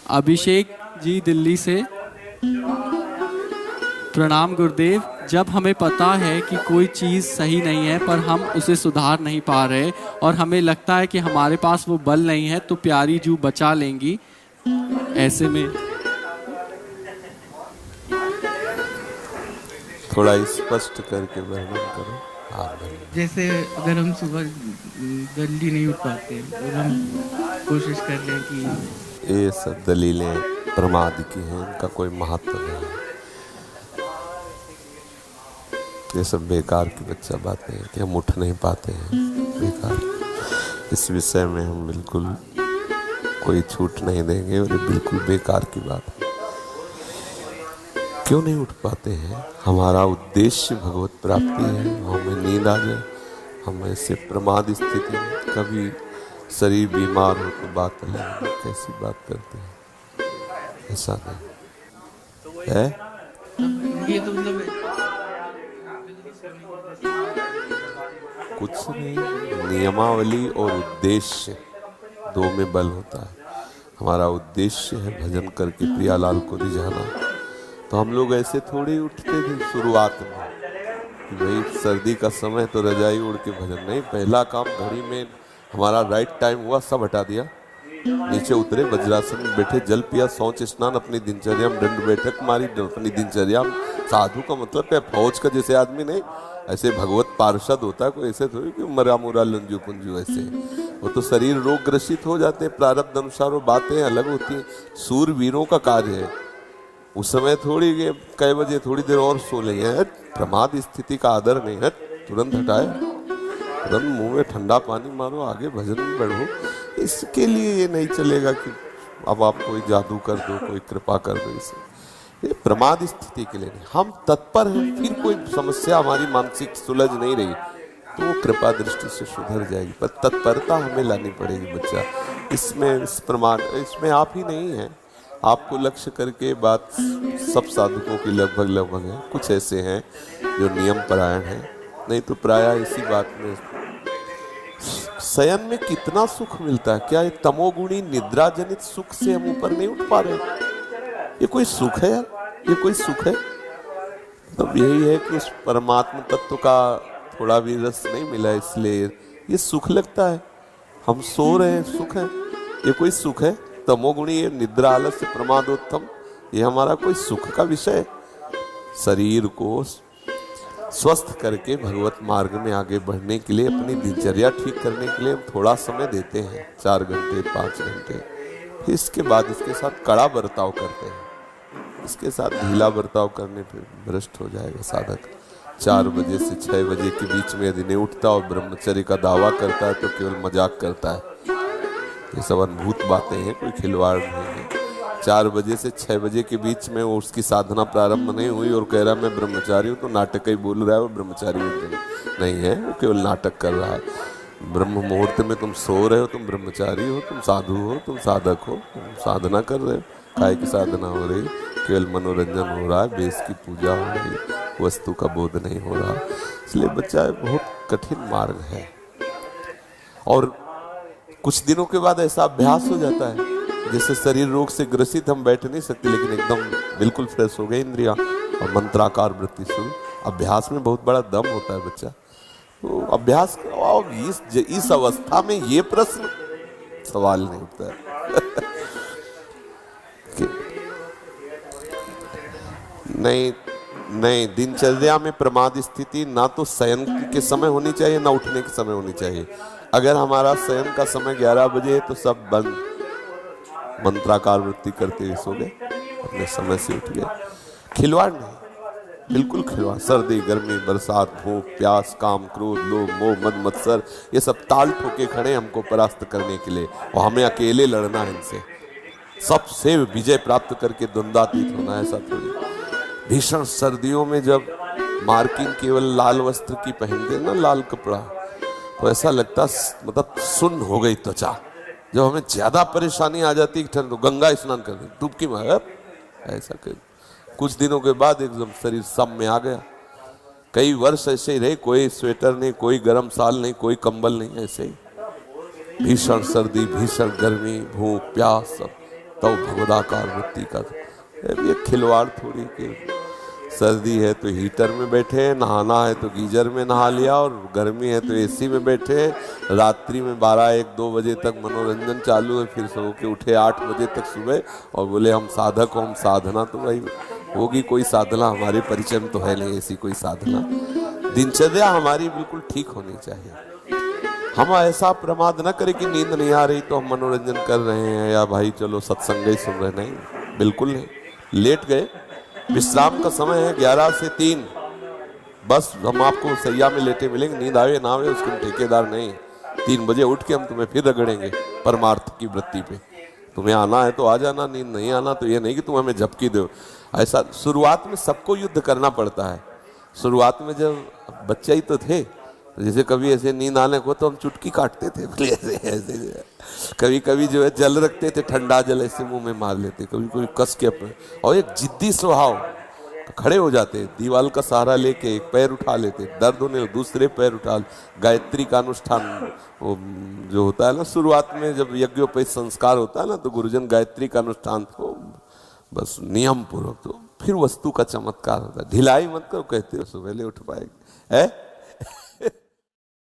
अभिषेक जी दिल्ली से। प्रणाम गुरुदेव। जब हमें पता है कि कोई चीज़ सही नहीं है पर हम उसे सुधार नहीं पा रहे और हमें लगता है कि हमारे पास वो बल नहीं है तो प्यारी जू बचा लेंगी, ऐसे में थोड़ा स्पष्ट करके वर्णन करो। जैसे अगर हम सुबह जल्दी नहीं उठ पाते और हम कोशिश कर रहे हैं कि ये सब दलीलें प्रमाद की हैं, इनका कोई महत्व नहीं है। ये सब बेकार की बच्चा बातें हैं कि हम उठ नहीं पाते हैं, बेकार। इस विषय में हम बिल्कुल कोई छूट नहीं देंगे और ये बिल्कुल बेकार की बात है। क्यों नहीं उठ पाते हैं? हमारा उद्देश्य भगवत प्राप्ति है, हमें नींद आ जाए, हम ऐसे प्रमाद स्थिति में कभी शरीर बीमार हो तो बात अलग, कैसी बात करते हैं? ऐसा नहीं है। ये तो मतलब कुछ नहीं, नियमावली और उद्देश्य दो में बल होता है। हमारा उद्देश्य है भजन करके प्रियालाल को रिझाना, तो हम लोग ऐसे थोड़ी उठते थे शुरुआत में कि भाई सर्दी का समय तो रजाई उड़ के भजन नहीं। पहला काम घड़ी में हमारा राइट टाइम हुआ, सब हटा दिया, नीचे उतरे, वज्रासन में बैठे, जल पिया, शौच स्नान, अपनी दिनचर्या में दंड बैठक मारी, अपनी दिनचर्या में। साधु का मतलब क्या? फौज का जैसे आदमी नहीं, ऐसे भगवत पार्षद होता है कोई, ऐसे थोड़ी कि मरा मुरा लंजू पुंजू ऐसे। वो तो शरीर रोग ग्रसित हो जाते हैं, प्रारब्ध अनुसार वो बातें अलग होती हैं। सूरवीरों का कार्य है उस समय थोड़ी कई बजे थोड़ी देर और सो लेंगे, प्रमाद स्थिति का आदर नहीं है, तुरंत हटाए, तुरंत मुंह में ठंडा पानी मारो, आगे भजन में बढ़ो। इसके लिए ये नहीं चलेगा कि अब आप कोई जादू कर दो, कोई कृपा कर दो। इसे ये प्रमाद स्थिति के लिए नहीं, हम तत्पर हैं। फिर कोई समस्या हमारी मानसिक सुलझ नहीं रही तो वो कृपा दृष्टि से सुधर जाएगी, पर तत्परता हमें लानी पड़ेगी बच्चा। इसमें इस प्रमाद इसमें आप ही नहीं है, आपको लक्ष्य करके बात सब साधकों की लगभग है। कुछ ऐसे हैं जो नियम परायण हैं, नहीं तो प्रायः इसी बात में। शयन में कितना सुख मिलता है, क्या ये तमोगुणी निद्रा जनित सुख से हम ऊपर नहीं उठ पा रहे? ये कोई सुख है? ये कोई सुख है? तब यही है कि उस परमात्मा तत्व का थोड़ा भी रस नहीं मिला, इसलिए ये सुख लगता है। हम सो रहे हैं, सुख है? ये कोई सुख है? तमोगुणी ये निद्रा आलस्य प्रमादोत्तम, ये हमारा कोई सुख का विषय? शरीर को स्वस्थ करके भगवत मार्ग में आगे बढ़ने के लिए, अपनी दिनचर्या ठीक करने के लिए हम थोड़ा समय देते हैं, 4 घंटे 5 घंटे। इसके बाद इसके साथ कड़ा बर्ताव करते हैं, इसके साथ ढीला बर्ताव करने पर भ्रष्ट हो जाएगा साधक। 4 बजे से 6 बजे के बीच में यदि नहीं उठता और ब्रह्मचर्य का दावा करता है तो केवल मजाक करता है। ये सब अद्भुत बातें हैं, कोई खिलवाड़ नहीं है। 4 बजे से 6 बजे के बीच में वो उसकी साधना प्रारंभ नहीं हुई और कह रहा मैं ब्रह्मचारी हूँ, तो नाटक ही बोल रहा है, वो ब्रह्मचारी नहीं है, वो केवल नाटक कर रहा है। ब्रह्म मुहूर्त में तुम सो रहे हो, तुम ब्रह्मचारी हो, तुम साधु हो, तुम साधक हो, तुम साधना कर रहे हो। काय की साधना हो रही? केवल मनोरंजन हो रहा है, बेस की पूजा हो रही है, वस्तु का बोध नहीं हो रहा। इसलिए बच्चा बहुत कठिन मार्ग है। और कुछ दिनों के बाद ऐसा अभ्यास हो जाता है जैसे शरीर रोग से ग्रसित हम बैठ नहीं सकते, लेकिन एकदम बिल्कुल फ्रेश हो गए इंद्रियां और मंत्राकार वृत्ति शुरू। अभ्यास में बहुत बड़ा दम होता है बच्चा, तो अभ्यास करो। इस अवस्था में ये प्रश्न सवाल नहीं उठता है नहीं, दिनचर्या में प्रमाद स्थिति ना तो शयन के समय होनी चाहिए ना उठने के समय होनी चाहिए। अगर हमारा शयन का समय 11 बजे है तो सब बंद, मंत्राकार वृत्ति करते हुए सो गए, अपने समय से उठ गए। खिलवाड़ नहीं, बिल्कुल खिलवाड़। सर्दी गर्मी बरसात भूख प्यास काम क्रोध लोभ मोह मद मत्सर, ये सब ताल ठोके खड़े हमको परास्त करने के लिए, और हमें अकेले लड़ना है इनसे, सबसे विजय प्राप्त करके द्वंद्वातीत होना है। ऐसा थोड़ी। भीषण सर्दियों में जब मार्किन केवल लाल वस्त्र की पहनते ना, लाल कपड़ा, तो ऐसा लगता मतलब सुन्न हो गई त्वचा। जब हमें ज्यादा परेशानी आ जाती है ठंड, तो गंगा स्नान कर दें, डुबकी मार, ऐसा कर। कुछ दिनों के बाद एकदम शरीर सम में आ गया। कई वर्ष ऐसे ही रहे, कोई स्वेटर नहीं, कोई गर्म साल नहीं, कोई कंबल नहीं, ऐसे ही भीषण सर्दी भीषण गर्मी भूख प्यास सब। तो भगवदाकार वृत्ति का ये खिलवाड़ थोड़ी कि सर्दी है तो हीटर में बैठे, नहाना है तो गीजर में नहा लिया, और गर्मी है तो एसी में बैठे, रात्रि में 12-1-2 बजे तक मनोरंजन चालू है, फिर सो के उठे 8 बजे तक सुबह और बोले हम साधक हो, हम साधना। तो भाई होगी कोई साधना, हमारे परिचय में तो है नहीं ऐसी कोई साधना। दिनचर्या हमारी बिल्कुल ठीक होनी चाहिए। हम ऐसा प्रमाद न करें कि नींद नहीं आ रही तो हम मनोरंजन कर रहे हैं या भाई चलो सत्संग ही सुन रहे, नहीं, बिल्कुल नहीं। लेट गए, विश्राम का समय है 11 से 3, बस हम आपको सैया में लेटे मिलेंगे, नींद आवे ना आवे उसके ठेकेदार नहीं। 3 बजे उठ के हम तुम्हें फिर रगड़ेंगे परमार्थ की वृत्ति पे। तुम्हें आना है तो आ जाना, नींद नहीं आना तो ये नहीं कि तुम हमें झपकी दो। ऐसा शुरुआत में सबको युद्ध करना पड़ता है। शुरुआत में जब बच्चे ही तो थे, जैसे कभी ऐसे नींद आने को तो हम चुटकी काटते थे, ऐसे कभी कभी जो है जल रखते थे, ठंडा जल ऐसे मुंह में मार लेते, कभी कभी कस के अपने, और एक जिद्दी स्वभाव, खड़े हो जाते, दीवाल का सहारा लेके एक पैर उठा लेते, दर्द होने दूसरे पैर उठा। गायत्री का अनुष्ठान वो जो होता है ना, शुरुआत में जब यज्ञोपवीत संस्कार होता है ना, तो गुरुजन गायत्री का अनुष्ठान तो बस नियम पूर्वक, तो फिर वस्तु का चमत्कार होता है। ढिलाई मत करो, कहते हो सुबह ले उठ पाएगी है।